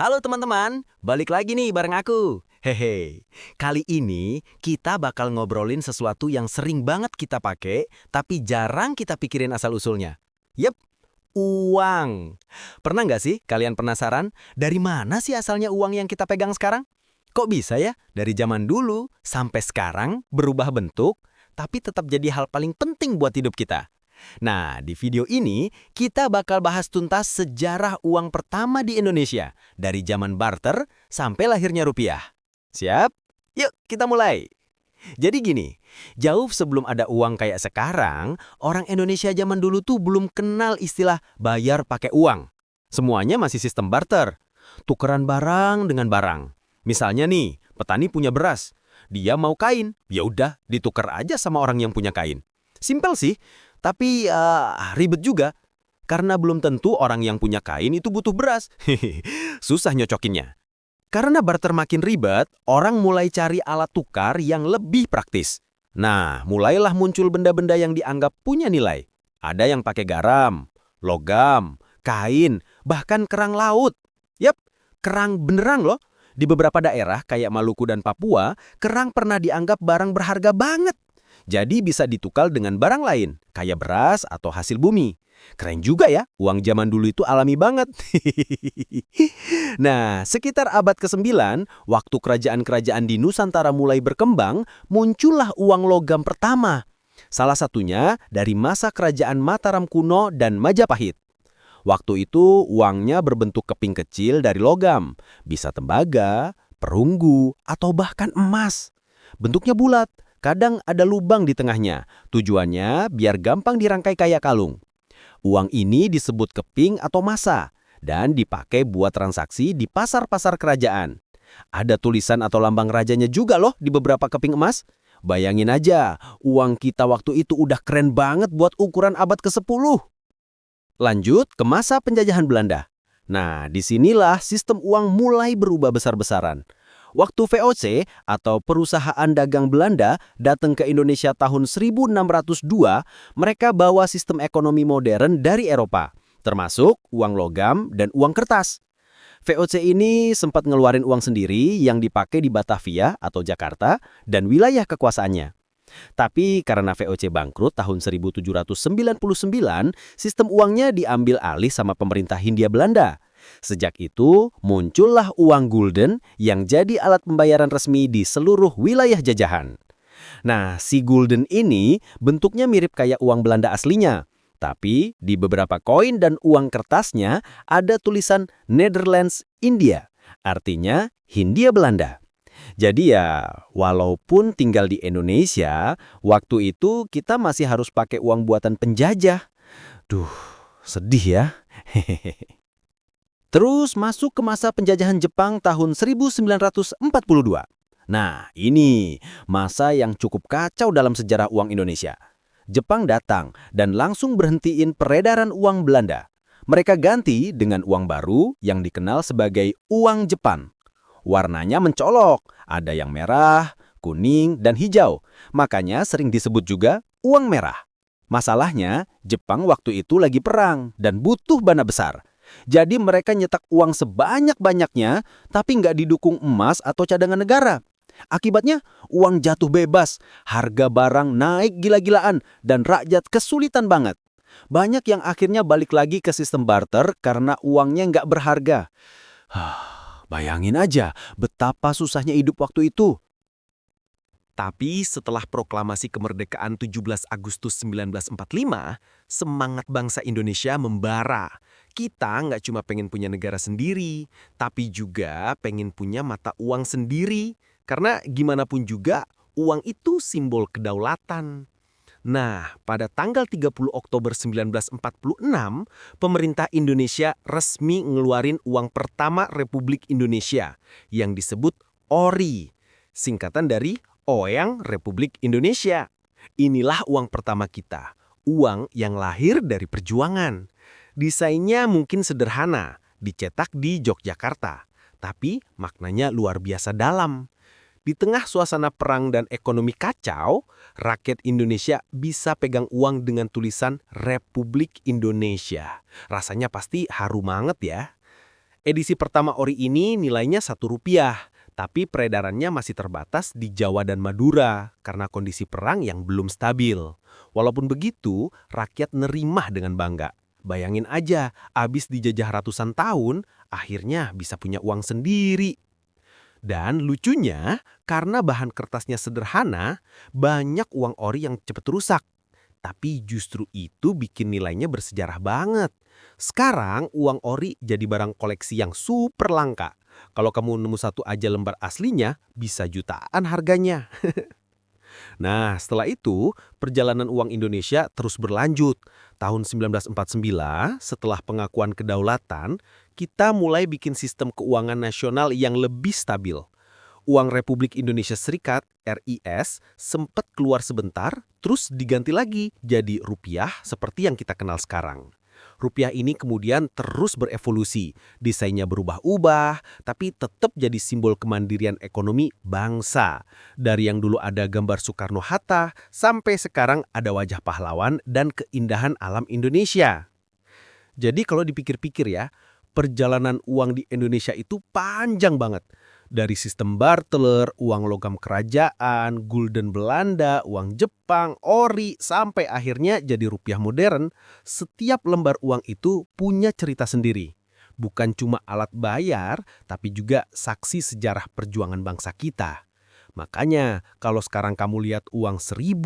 Halo teman-teman, balik lagi nih bareng aku. Hehe, kali ini kita bakal ngobrolin sesuatu yang sering banget kita pakai, tapi jarang kita pikirin asal-usulnya. Yep, uang. Pernah nggak sih kalian penasaran, dari mana sih asalnya uang yang kita pegang sekarang? Kok bisa ya, dari zaman dulu sampai sekarang berubah bentuk, tapi tetap jadi hal paling penting buat hidup kita? Nah, di video ini kita bakal bahas tuntas sejarah uang pertama di Indonesia, dari zaman barter sampai lahirnya rupiah. Siap? Yuk, kita mulai. Jadi gini, jauh sebelum ada uang kayak sekarang, orang Indonesia zaman dulu tuh belum kenal istilah bayar pakai uang. Semuanya masih sistem barter, tukeran barang dengan barang. Misalnya nih, petani punya beras, dia mau kain, ya udah ditukar aja sama orang yang punya kain. Simpel sih, tapi ribet juga. Karena belum tentu orang yang punya kain itu butuh beras. Susah nyocokinnya. Karena barter makin ribet, orang mulai cari alat tukar yang lebih praktis. Nah, mulailah muncul benda-benda yang dianggap punya nilai. Ada yang pakai garam, logam, kain, bahkan kerang laut. Yap, kerang beneran loh. Di beberapa daerah kayak Maluku dan Papua, kerang pernah dianggap barang berharga banget. Jadi bisa ditukar dengan barang lain, kayak beras atau hasil bumi. Keren juga ya, uang zaman dulu itu alami banget. Nah, sekitar abad ke-9, waktu kerajaan-kerajaan di Nusantara mulai berkembang, muncullah uang logam pertama. Salah satunya dari masa kerajaan Mataram kuno dan Majapahit. Waktu itu uangnya berbentuk keping kecil dari logam, bisa tembaga, perunggu, atau bahkan emas. Bentuknya bulat, kadang ada lubang di tengahnya. Tujuannya biar gampang dirangkai kayak kalung. Uang ini disebut keping atau masa dan dipakai buat transaksi di pasar-pasar kerajaan. Ada tulisan atau lambang rajanya juga loh di beberapa keping emas. Bayangin aja, uang kita waktu itu udah keren banget buat ukuran abad ke-10. Lanjut ke masa penjajahan Belanda. Nah, disinilah sistem uang mulai berubah besar-besaran. Waktu VOC atau Perusahaan Dagang Belanda datang ke Indonesia tahun 1602, mereka bawa sistem ekonomi modern dari Eropa, termasuk uang logam dan uang kertas. VOC ini sempat ngeluarin uang sendiri yang dipakai di Batavia atau Jakarta dan wilayah kekuasaannya. Tapi karena VOC bangkrut tahun 1799, sistem uangnya diambil alih sama pemerintah Hindia Belanda. Sejak itu, muncullah uang gulden yang jadi alat pembayaran resmi di seluruh wilayah jajahan. Nah, si gulden ini bentuknya mirip kayak uang Belanda aslinya. Tapi di beberapa koin dan uang kertasnya ada tulisan Netherlands India, artinya Hindia Belanda. Jadi ya, walaupun tinggal di Indonesia, waktu itu kita masih harus pakai uang buatan penjajah. Duh, sedih ya. Terus masuk ke masa penjajahan Jepang tahun 1942. Nah, ini masa yang cukup kacau dalam sejarah uang Indonesia. Jepang datang dan langsung berhentiin peredaran uang Belanda. Mereka ganti dengan uang baru yang dikenal sebagai uang Jepang. Warnanya mencolok, ada yang merah, kuning, dan hijau. Makanya sering disebut juga uang merah. Masalahnya, Jepang waktu itu lagi perang dan butuh dana besar. Jadi mereka nyetak uang sebanyak-banyaknya, tapi nggak didukung emas atau cadangan negara. Akibatnya, uang jatuh bebas, harga barang naik gila-gilaan, dan rakyat kesulitan banget. Banyak yang akhirnya balik lagi ke sistem barter karena uangnya nggak berharga. Bayangin aja betapa susahnya hidup waktu itu. Tapi setelah proklamasi kemerdekaan 17 Agustus 1945, semangat bangsa Indonesia membara. Kita nggak cuma pengen punya negara sendiri, tapi juga pengen punya mata uang sendiri. Karena gimana pun juga, uang itu simbol kedaulatan. Nah, pada tanggal 30 Oktober 1946, pemerintah Indonesia resmi ngeluarin uang pertama Republik Indonesia yang disebut ORI, singkatan dari Oyang Republik Indonesia. Inilah uang pertama kita, uang yang lahir dari perjuangan. Desainnya mungkin sederhana, dicetak di Yogyakarta, tapi maknanya luar biasa dalam. Di tengah suasana perang dan ekonomi kacau, rakyat Indonesia bisa pegang uang dengan tulisan Republik Indonesia. Rasanya pasti haru banget ya. Edisi pertama ori ini nilainya Rp1, tapi peredarannya masih terbatas di Jawa dan Madura karena kondisi perang yang belum stabil. Walaupun begitu, rakyat nerimah dengan bangga. Bayangin aja, abis dijajah ratusan tahun, akhirnya bisa punya uang sendiri. Dan lucunya, karena bahan kertasnya sederhana, banyak uang ori yang cepat rusak. Tapi justru itu bikin nilainya bersejarah banget. Sekarang uang ori jadi barang koleksi yang super langka. Kalau kamu nemu satu aja lembar aslinya, bisa jutaan harganya. Nah, setelah itu, perjalanan uang Indonesia terus berlanjut. Tahun 1949, setelah pengakuan kedaulatan, kita mulai bikin sistem keuangan nasional yang lebih stabil. Uang Republik Indonesia Serikat, RIS, sempat keluar sebentar, terus diganti lagi jadi rupiah seperti yang kita kenal sekarang. Rupiah ini kemudian terus berevolusi, desainnya berubah-ubah, tapi tetap jadi simbol kemandirian ekonomi bangsa. Dari yang dulu ada gambar Soekarno-Hatta, sampai sekarang ada wajah pahlawan dan keindahan alam Indonesia. Jadi kalau dipikir-pikir ya, perjalanan uang di Indonesia itu panjang banget. Dari sistem barter, uang logam kerajaan, gulden Belanda, uang Jepang, ori, sampai akhirnya jadi rupiah modern, setiap lembar uang itu punya cerita sendiri. Bukan cuma alat bayar, tapi juga saksi sejarah perjuangan bangsa kita. Makanya, kalau sekarang kamu lihat uang 1.000,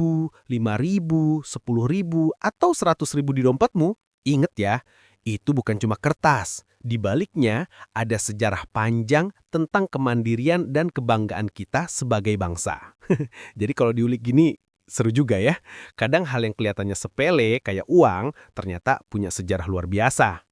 5.000, 10.000, atau 100.000 di dompetmu, inget ya, itu bukan cuma kertas. Di baliknya, ada sejarah panjang tentang kemandirian dan kebanggaan kita sebagai bangsa. Jadi kalau diulik gini, seru juga ya. Kadang hal yang kelihatannya sepele, kayak uang, ternyata punya sejarah luar biasa.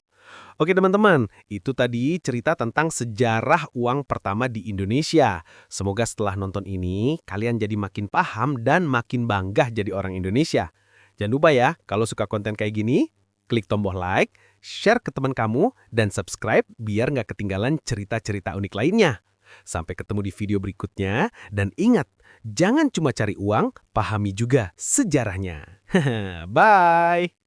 Oke teman-teman, itu tadi cerita tentang sejarah uang pertama di Indonesia. Semoga setelah nonton ini, kalian jadi makin paham dan makin bangga jadi orang Indonesia. Jangan lupa ya, kalau suka konten kayak gini, klik tombol like, share ke teman kamu, dan subscribe biar nggak ketinggalan cerita-cerita unik lainnya. Sampai ketemu di video berikutnya, dan ingat, jangan cuma cari uang, pahami juga sejarahnya. Bye!